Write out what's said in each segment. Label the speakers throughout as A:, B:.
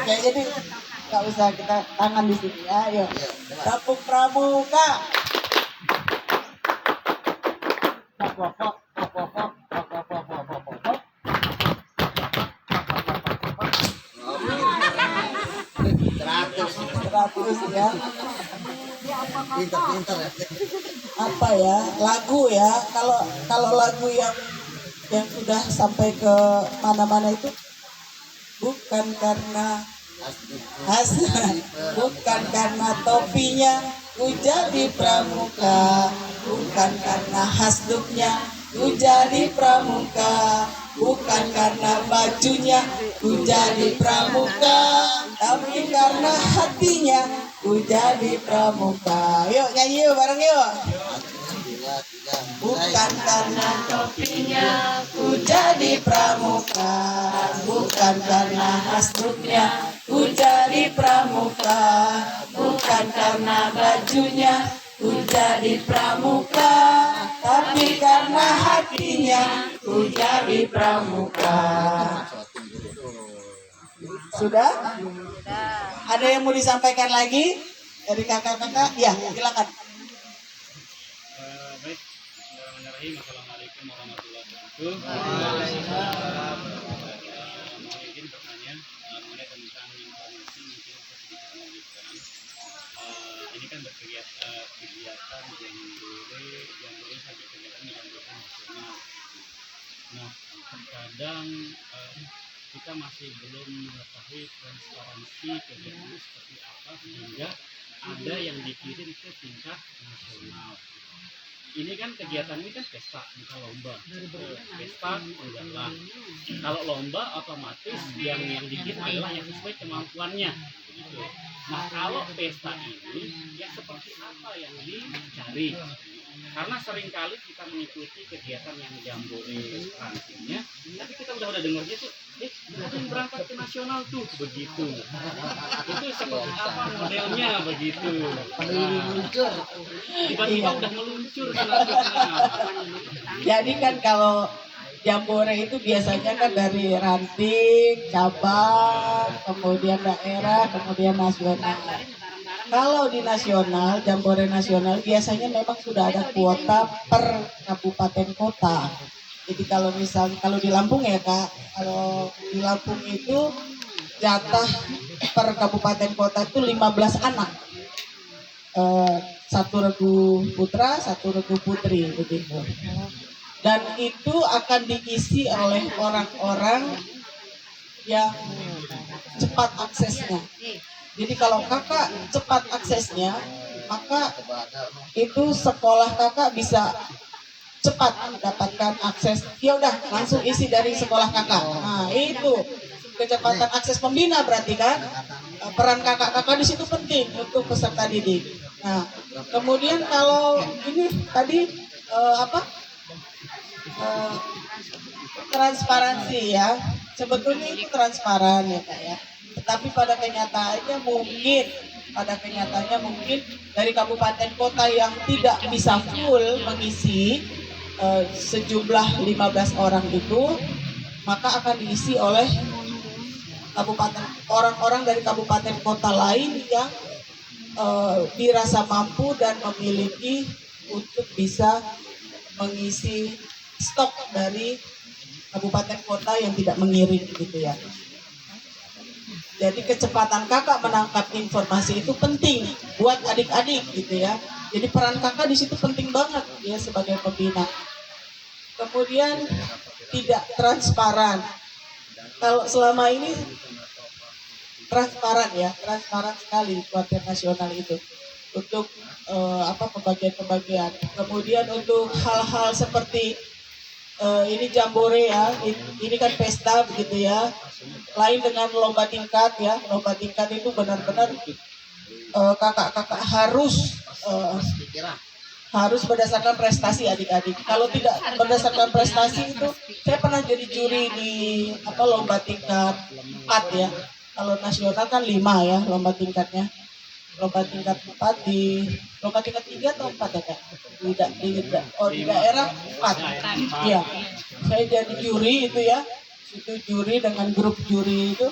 A: Oke, jadi nggak usah kita tangan di sini ya. Ayo, tepuk pramuka. Teratus ya.
B: Pintar-pintar ya.
A: Apa ya, lagu ya, kalau lagu yang sudah sampai ke mana-mana itu bukan karena bukan karena topinya ku jadi pramuka, bukan karena hasduknya ku jadi pramuka, bukan karena bajunya ku jadi pramuka, tapi karena hatinya ku jadi pramuka. Yuk nyanyi yuk bareng yuk. Bukan karena topinya ku jadi pramuka, bukan karena hasduknya ku jadi pramuka, bukan karena bajunya ku jadi pramuka, tapi karena hatinya ku jadi pramuka. Sudah? Ada yang mau disampaikan lagi dari kakak-kakak? Ya, silakan.
C: Baik, bismillahirrahmanirrahim. Assalamualaikum warahmatullahi wabarakatuh. Mohon izin bertanya mengenai tentang informasi mungkin saya sedikit melanjutkan. Ini kan kegiatan jambore sampai kegiatan menjamboree nasional. Nah, terkadang kita masih belum mengetahui transparansi kegiatan seperti apa sehingga ada yang dikirim ke tingkat nasional. Ini kan kegiatan ini kan pesta, bukan lomba. Pesta enggak lah. Kalau lomba otomatis yang dikirim adalah yang sesuai kemampuannya. Begitu. Nah kalau pesta ini ya seperti apa yang dicari? Karena seringkali kita mengikuti kegiatan yang jambore rantingnya, tapi kita udah dengarnya tuh, akan berangkat ke nasional tuh, begitu. Itu seperti apa modelnya begitu.
B: Meluncur.
C: Tiba-tiba udah meluncur selanjutnya.
A: Jadi kan kalau jambore itu biasanya kan dari ranting, cabang, kemudian daerah, kemudian nasional. Kalau di nasional, jambore nasional biasanya memang sudah ada kuota per kabupaten kota. Jadi kalau di Lampung ya Kak, kalau di Lampung itu jatah per kabupaten kota itu 15 anak. Satu regu putra, satu regu putri begitu. Dan itu akan diisi oleh orang-orang yang cepat aksesnya. Jadi kalau kakak cepat aksesnya, maka itu sekolah kakak bisa cepat mendapatkan akses. Ya udah langsung isi dari sekolah kakak. Nah itu kecepatan akses pembina berarti kan peran kakak-kakak di situ penting untuk peserta didik. Nah kemudian kalau ini tadi transparansi ya, sebetulnya itu transparan ya Kak ya. Tetapi pada kenyataannya mungkin dari kabupaten kota yang tidak bisa full mengisi sejumlah 15 orang itu, maka akan diisi oleh orang-orang dari kabupaten kota lain yang dirasa mampu dan memiliki untuk bisa mengisi stok dari kabupaten kota yang tidak mengirim gitu ya. Jadi kecepatan kakak menangkap informasi itu penting buat adik-adik gitu ya. Jadi peran kakak di situ penting banget ya sebagai pembina. Kemudian tidak transparan. Kalau selama ini transparan sekali kuartir nasional itu untuk pembagian. Kemudian untuk hal-hal seperti ini jambore ya, ini kan pesta begitu ya. Lain dengan lomba tingkat ya, lomba tingkat itu benar-benar kakak-kakak harus berdasarkan prestasi adik-adik. Kalau tidak berdasarkan prestasi itu, saya pernah jadi juri di lomba tingkat 4 ya. Kalau nasional kan 5 ya lomba tingkatnya. Lomba tingkat 4 lomba tingkat 3 atau 4 ya Kak? Di daerah 4. Iya. Saya jadi juri itu ya. Itu juri dengan grup juri itu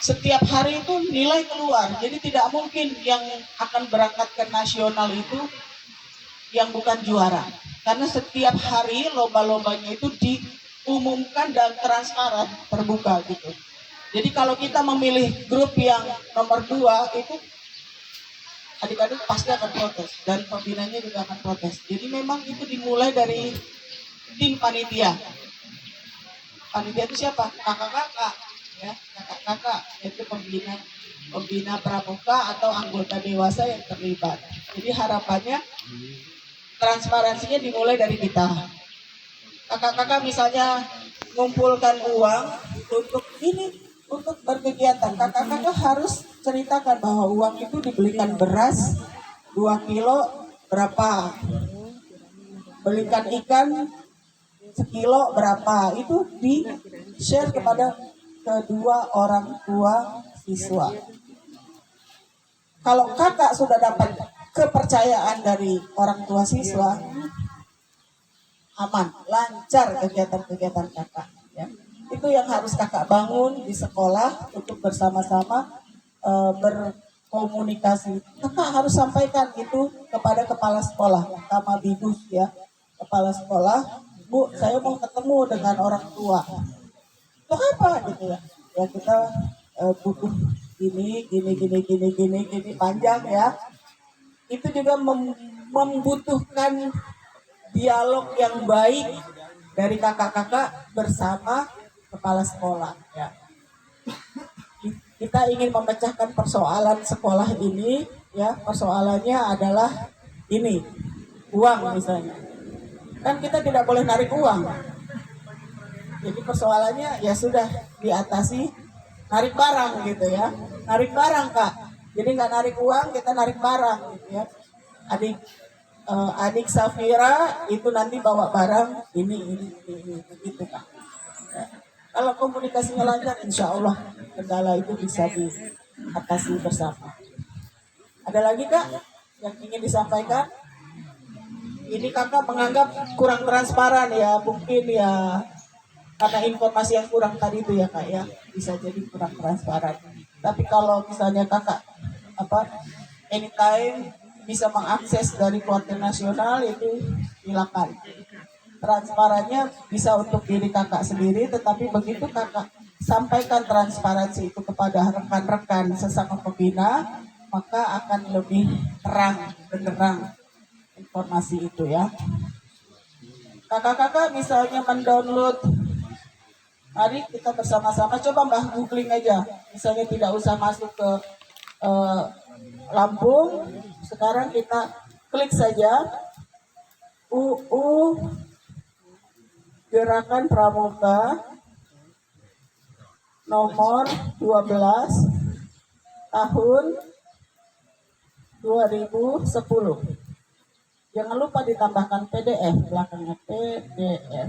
A: setiap hari itu nilai keluar. Jadi tidak mungkin yang akan berangkat ke nasional itu yang bukan juara. Karena setiap hari lomba-lombanya itu diumumkan dan transparan, terbuka gitu. Jadi kalau kita memilih grup yang nomor 2 itu adik-adik pasti akan protes dan pembinanya juga akan protes. Jadi memang itu dimulai dari tim panitia. Panitia itu siapa? Kakak-kakak, ya, kakak-kakak itu pembina pramuka atau anggota dewasa yang terlibat. Jadi harapannya transparansinya dimulai dari kita. Kakak-kakak misalnya mengumpulkan uang untuk ini, untuk berkegiatan. Kakak-kakak harus ceritakan bahwa uang itu dibelikan beras 2 kilo berapa, belikan ikan sekilo berapa, itu di share kepada kedua orang tua siswa. Kalau kakak sudah dapat kepercayaan dari orang tua siswa, aman, lancar kegiatan-kegiatan kakak. Ya. Itu yang harus kakak bangun di sekolah untuk bersama-sama berkomunikasi. Kakak harus sampaikan itu kepada kepala sekolah, Kama Bidus ya, kepala sekolah. Bu, saya mau ketemu dengan orang tua. Untuk apa gitu ya? Ya kita butuh gini panjang ya. Itu juga membutuhkan dialog yang baik dari kakak-kakak bersama kepala sekolah ya. Kita ingin memecahkan persoalan sekolah ini ya. Persoalannya adalah ini, uang misalnya. Kan kita tidak boleh narik uang. Jadi persoalannya ya sudah diatasi narik barang gitu ya. Narik barang kak. Jadi nggak narik uang, kita narik barang gitu ya. Adik Safira itu nanti bawa barang ini gitu kak. Ya. Kalau komunikasinya lancar, insya Allah kendala itu bisa diatasi bersama. Ada lagi kak yang ingin disampaikan? Ini kakak menganggap kurang transparan ya, mungkin ya karena informasi yang kurang tadi itu ya kak ya, bisa jadi kurang transparan. Tapi kalau misalnya kakak anytime bisa mengakses dari kuartal nasional itu silakan. Transparannya bisa untuk diri kakak sendiri, tetapi begitu kakak sampaikan transparansi itu kepada rekan-rekan sesama pembina, maka akan lebih terang benderang informasi itu ya. Kakak-kakak misalnya mendownload, mari kita bersama-sama coba mbah googling aja, misalnya tidak usah masuk ke Lampung, sekarang kita klik saja UU Gerakan Pramuka nomor 12 tahun 2010. Jangan lupa ditambahkan PDF, belakangnya PDF.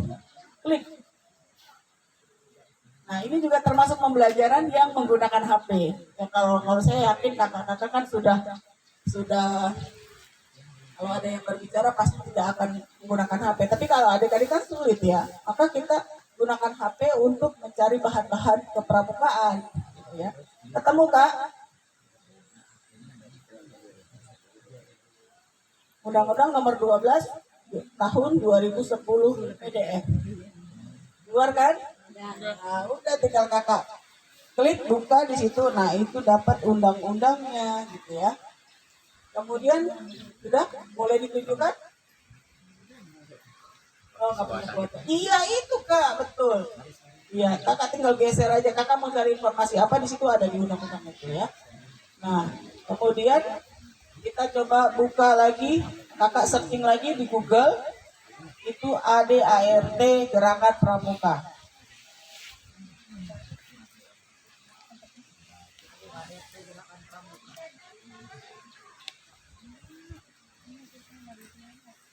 A: Klik. Nah, ini juga termasuk pembelajaran yang menggunakan HP. Ya, kalau saya yakin kakak-kakak kan sudah kalau ada yang berbicara pasti tidak akan menggunakan HP. Tapi kalau adik-adik kan sulit ya, maka kita gunakan HP untuk mencari bahan-bahan kepramukaan. Ya. Ketemu kak? Undang-Undang nomor 12 tahun 2010 PDF. Keluar kan? Nah, udah tinggal kakak klik buka di situ. Nah, itu dapat undang-undangnya gitu ya. Kemudian sudah boleh ditunjukkan? Oh, nggak punya kuota. Iya itu kak, betul. Iya, kakak tinggal geser aja. Kakak mau cari informasi apa di situ ada di undang-undang itu ya. Nah, kemudian kita coba buka lagi, kakak searching lagi di Google, itu ADART Gerakan Pramuka.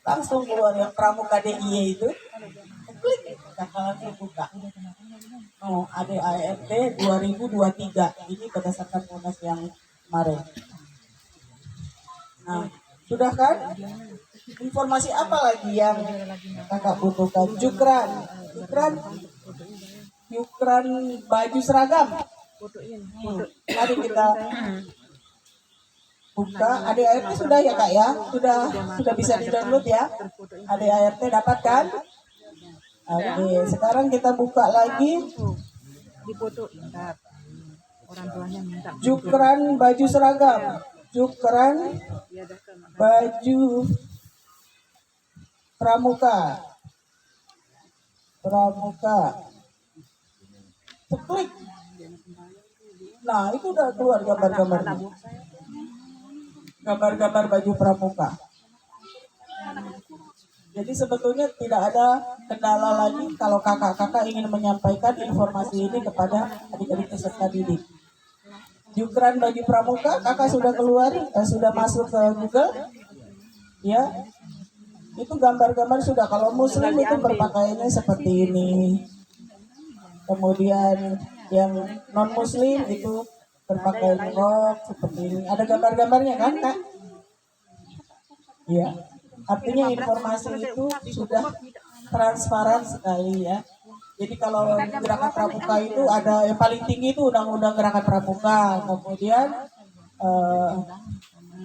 A: Langsung keluar yang Pramuka DIY itu, klik, kakak langsung buka. Oh, ADART 2023, ini berdasarkan Munas yang kemarin. Nah, sudah kan? Informasi apa lagi yang kakak butuhkan? Yukran baju seragam. Mari kita buka. ADART sudah ya Kak ya? Sudah bisa di-download ya? ADART dapat kan? Oke, sekarang kita buka lagi. Jukran baju seragam. Jukran baju pramuka. Klik. Nah, itu udah keluar gambar-gambarnya. Gambar-gambar baju pramuka. Jadi sebetulnya tidak ada kendala lagi kalau kakak-kakak ingin menyampaikan informasi ini kepada adik-adik peserta didik. Jukran baju pramuka, kakak sudah keluar, sudah masuk ke Google, ya. Itu gambar-gambar sudah. Kalau muslim itu berpakaiannya seperti ini. Kemudian yang non muslim itu berpakaian rok seperti ini. Ada gambar-gambarnya kan, Kak? Iya. Artinya informasi itu sudah transparan sekali ya. Jadi kalau gerakan pramuka itu ada yang paling tinggi itu undang-undang gerakan pramuka, kemudian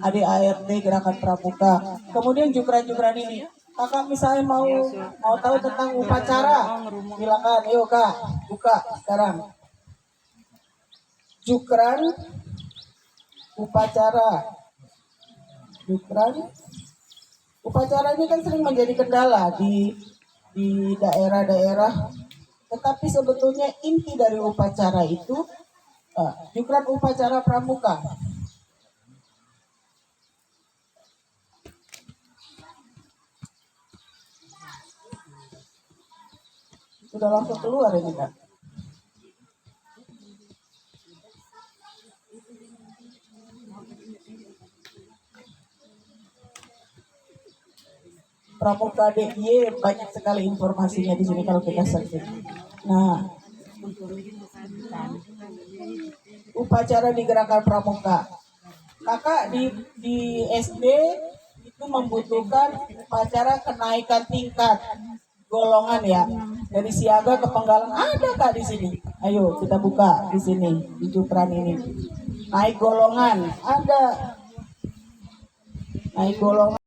A: ADART gerakan pramuka, kemudian jukran-jukran ini. Kakak misalnya mau tahu tentang upacara, silakan, yuk Kak, buka sekarang. Jukran upacara, upacara ini kan sering menjadi kendala di daerah-daerah, tetapi sebetulnya inti dari upacara itu jukran upacara pramuka. Sudah langsung keluar ini Kak. Pramuka DIY banyak sekali informasinya di sini kalau kita searching. Nah, upacara di gerakan pramuka. Kakak di SD itu membutuhkan upacara kenaikan tingkat golongan ya, dari siaga ke penggalang. Ada Kak di sini. Ayo kita buka di sini di jukran ini. Naik golongan ada. Naik golongan.